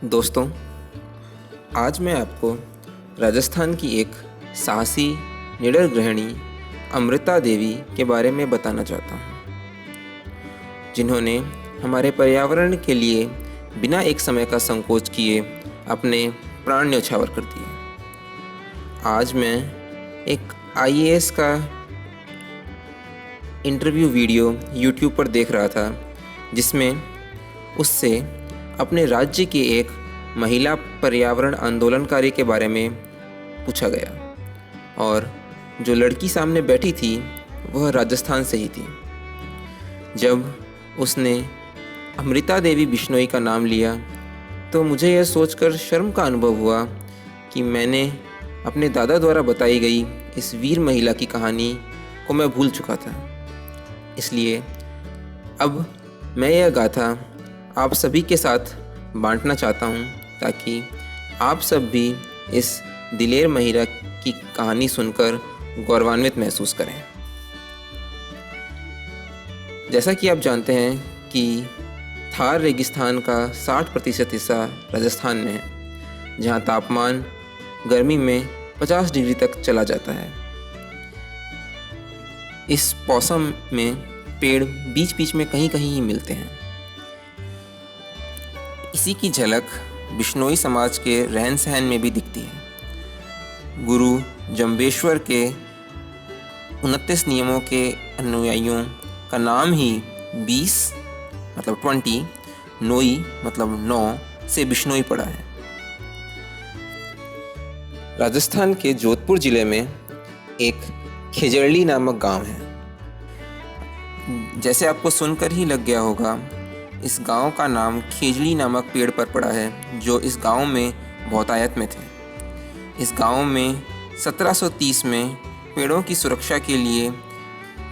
दोस्तों, आज मैं आपको राजस्थान की एक साहसी निडर गृहिणी अमृता देवी के बारे में बताना चाहता हूँ, जिन्होंने हमारे पर्यावरण के लिए बिना एक समय का संकोच किए अपने प्राण न्यौछावर कर दिए। आज मैं एक आईएएस का इंटरव्यू वीडियो यूट्यूब पर देख रहा था, जिसमें उससे अपने राज्य की एक महिला पर्यावरण आंदोलनकारी के बारे में पूछा गया और जो लड़की सामने बैठी थी वह राजस्थान से ही थी। जब उसने अमृता देवी बिश्नोई का नाम लिया तो मुझे यह सोचकर शर्म का अनुभव हुआ कि मैंने अपने दादा द्वारा बताई गई इस वीर महिला की कहानी को मैं भूल चुका था। इसलिए अब मैं यह गाथा आप सभी के साथ बांटना चाहता हूँ, ताकि आप सब भी इस दिलेर महिला की कहानी सुनकर गौरवान्वित महसूस करें। जैसा कि आप जानते हैं कि थार रेगिस्तान का 60% हिस्सा राजस्थान में है, जहाँ तापमान गर्मी में 50 डिग्री तक चला जाता है। इस मौसम में पेड़ बीच बीच में कहीं कहीं ही मिलते हैं। इसी की झलक बिश्नोई समाज के रहन सहन में भी दिखती है। गुरु जम्बेश्वर के 29 नियमों के अनुयायियों का नाम ही 20 मतलब 20, नोई मतलब 9 से बिश्नोई पड़ा है। राजस्थान के जोधपुर जिले में एक खेजड़ली नामक गांव है। जैसे आपको सुनकर ही लग गया होगा, इस गांव का नाम खेजड़ी नामक पेड़ पर पड़ा है, जो इस गांव में बहुतायत में थे। इस गांव में 1730 में पेड़ों की सुरक्षा के लिए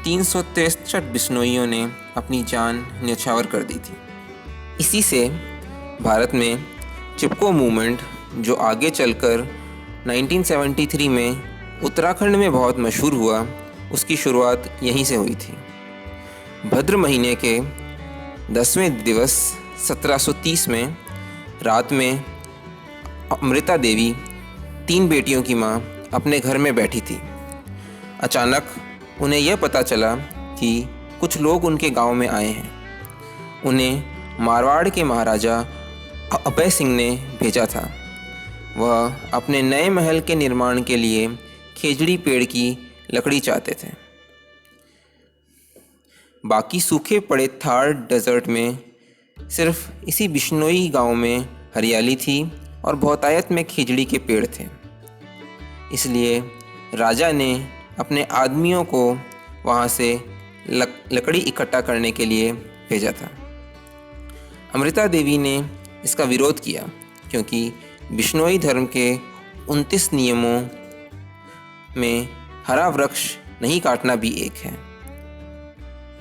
363 बिश्नोइयों ने अपनी जान न्यौछावर कर दी थी। इसी से भारत में चिपको मूवमेंट, जो आगे चलकर 1973 में उत्तराखंड में बहुत मशहूर हुआ, उसकी शुरुआत यहीं से हुई थी। भद्र महीने के 10वें दिवस 1730 में रात में अमृता देवी 3 बेटियों की माँ अपने घर में बैठी थी। अचानक उन्हें यह पता चला कि कुछ लोग उनके गांव में आए हैं। उन्हें मारवाड़ के महाराजा अभय सिंह ने भेजा था। वह अपने नए महल के निर्माण के लिए खेजड़ी पेड़ की लकड़ी चाहते थे। बाकी सूखे पड़े थार डेजर्ट में सिर्फ इसी बिश्नोई गांव में हरियाली थी और बहुतायत में खेजड़ी के पेड़ थे। इसलिए राजा ने अपने आदमियों को वहां से लकड़ी इकट्ठा करने के लिए भेजा था। अमृता देवी ने इसका विरोध किया, क्योंकि बिश्नोई धर्म के 29 नियमों में हरा वृक्ष नहीं काटना भी एक है।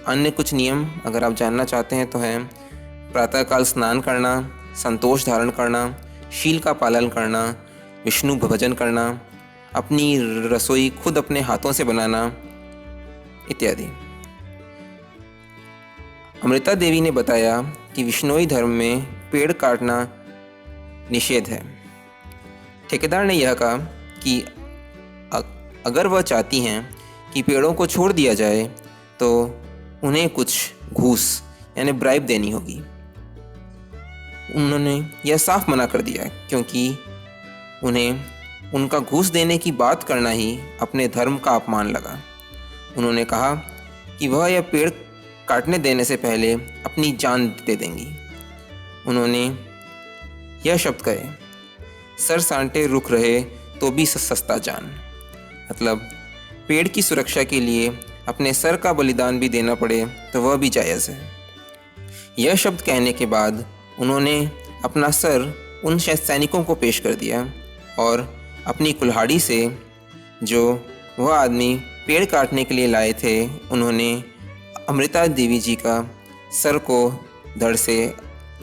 अन्य कुछ नियम अगर आप जानना चाहते हैं तो हैं प्रातःकाल स्नान करना, संतोष धारण करना, शील का पालन करना, विष्णु भजन करना, अपनी रसोई खुद अपने हाथों से बनाना इत्यादि। अमृता देवी ने बताया कि बिश्नोई धर्म में पेड़ काटना निषेध है। ठेकेदार ने यह कहा कि अगर वह चाहती हैं कि पेड़ों को छोड़ दिया जाए तो उन्हें कुछ घूस यानी ब्राइब देनी होगी। उन्होंने यह साफ मना कर दिया, क्योंकि उन्हें उनका घूस देने की बात करना ही अपने धर्म का अपमान लगा। उन्होंने कहा कि वह यह पेड़ काटने देने से पहले अपनी जान दे देंगी। उन्होंने यह शब्द कहे, सर सांटे रुक रहे तो भी सस्ता जान। मतलब पेड़ की सुरक्षा के लिए अपने सर का बलिदान भी देना पड़े तो वह भी जायज़ है। यह शब्द कहने के बाद उन्होंने अपना सर उन सैनिकों को पेश कर दिया और अपनी कुल्हाड़ी से, जो वह आदमी पेड़ काटने के लिए लाए थे, उन्होंने अमृता देवी जी का सर को धड़ से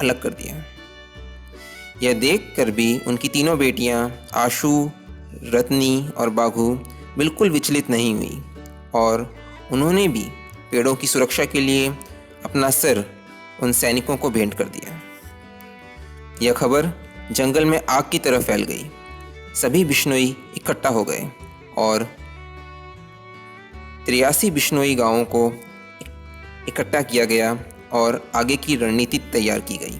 अलग कर दिया। यह देखकर भी उनकी तीनों बेटियां आशु, रत्नी और बाघू बिल्कुल विचलित नहीं हुई और उन्होंने भी पेड़ों की सुरक्षा के लिए अपना सिर उन सैनिकों को भेंट कर दिया। यह खबर जंगल में आग की तरह फैल गई। सभी बिश्नोई इकट्ठा हो गए और 83 बिश्नोई गांवों को इकट्ठा किया गया और आगे की रणनीति तैयार की गई।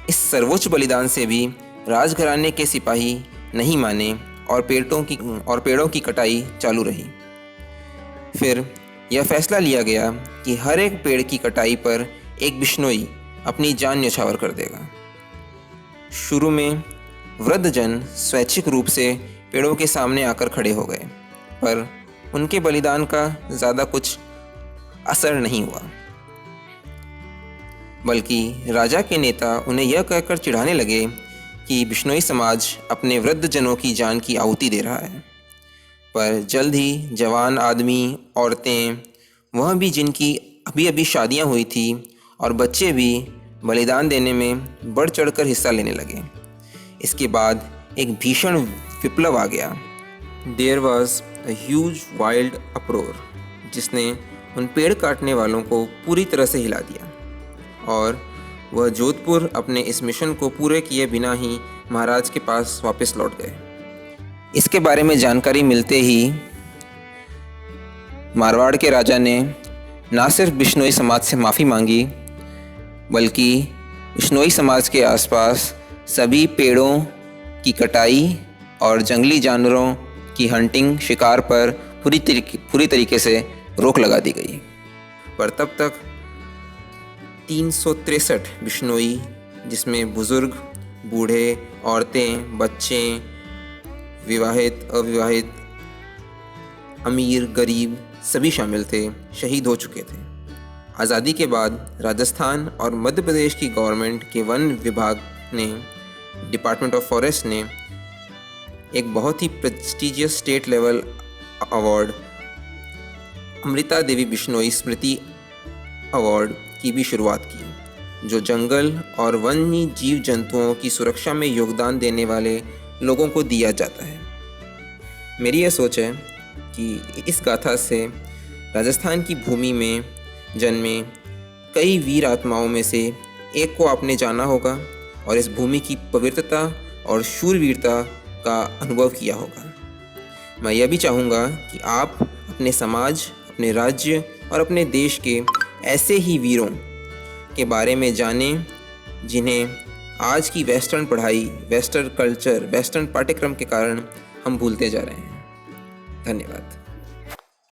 इस सर्वोच्च बलिदान से भी राजघराने के सिपाही नहीं माने और पेड़ों की कटाई चालू रही। फिर यह फैसला लिया गया कि हर एक पेड़ की कटाई पर एक बिश्नोई अपनी जान न्यौछावर कर देगा। शुरू में वृद्धजन स्वैच्छिक रूप से पेड़ों के सामने आकर खड़े हो गए, पर उनके बलिदान का ज़्यादा कुछ असर नहीं हुआ, बल्कि राजा के नेता उन्हें यह कहकर चिढ़ाने लगे कि बिश्नोई समाज अपने वृद्धजनों की जान की आहुति दे रहा है। पर जल्द ही जवान आदमी, औरतें, वह भी जिनकी अभी अभी शादियां हुई थी, और बच्चे भी बलिदान देने में बढ़ चढ़कर हिस्सा लेने लगे। इसके बाद एक भीषण विप्लव आ गया। There was a huge wild uproar, जिसने उन पेड़ काटने वालों को पूरी तरह से हिला दिया, और वह जोधपुर अपने इस मिशन को पूरे किए बिना ही महाराज के पास वापस लौट गए। इसके बारे में जानकारी मिलते ही मारवाड़ के राजा ने ना सिर्फ बिश्नोई समाज से माफ़ी मांगी, बल्कि बिश्नोई समाज के आसपास सभी पेड़ों की कटाई और जंगली जानवरों की हंटिंग, शिकार पर पूरी तरीके से रोक लगा दी गई। पर तब तक 363 बिश्नोई, जिसमें बुज़ुर्ग, बूढ़े, औरतें, बच्चे, विवाहित, अविवाहित, अमीर, गरीब सभी शामिल थे, शहीद हो चुके थे। आज़ादी के बाद राजस्थान और मध्य प्रदेश की गवर्नमेंट के वन विभाग ने, डिपार्टमेंट ऑफ फॉरेस्ट ने एक बहुत ही prestigious state level award, Amrita Devi Bishnoi Smriti award की भी शुरुआत की, जो जंगल और वन्य जीव जंतुओं की सुरक्षा में योगदान देने वाले लोगों को दिया जाता है। मेरी यह सोच है कि इस गाथा से राजस्थान की भूमि में जन्मे कई वीर आत्माओं में से एक को आपने जाना होगा और इस भूमि की पवित्रता और शूरवीरता का अनुभव किया होगा। मैं यह भी चाहूँगा कि आप अपने समाज, अपने राज्य और अपने देश के ऐसे ही वीरों के बारे में जानें जिन्हें आज की वेस्टर्न पढ़ाई, वेस्टर्न कल्चर, वेस्टर्न पाठ्यक्रम के कारण हम भूलते जा रहे हैं। धन्यवाद।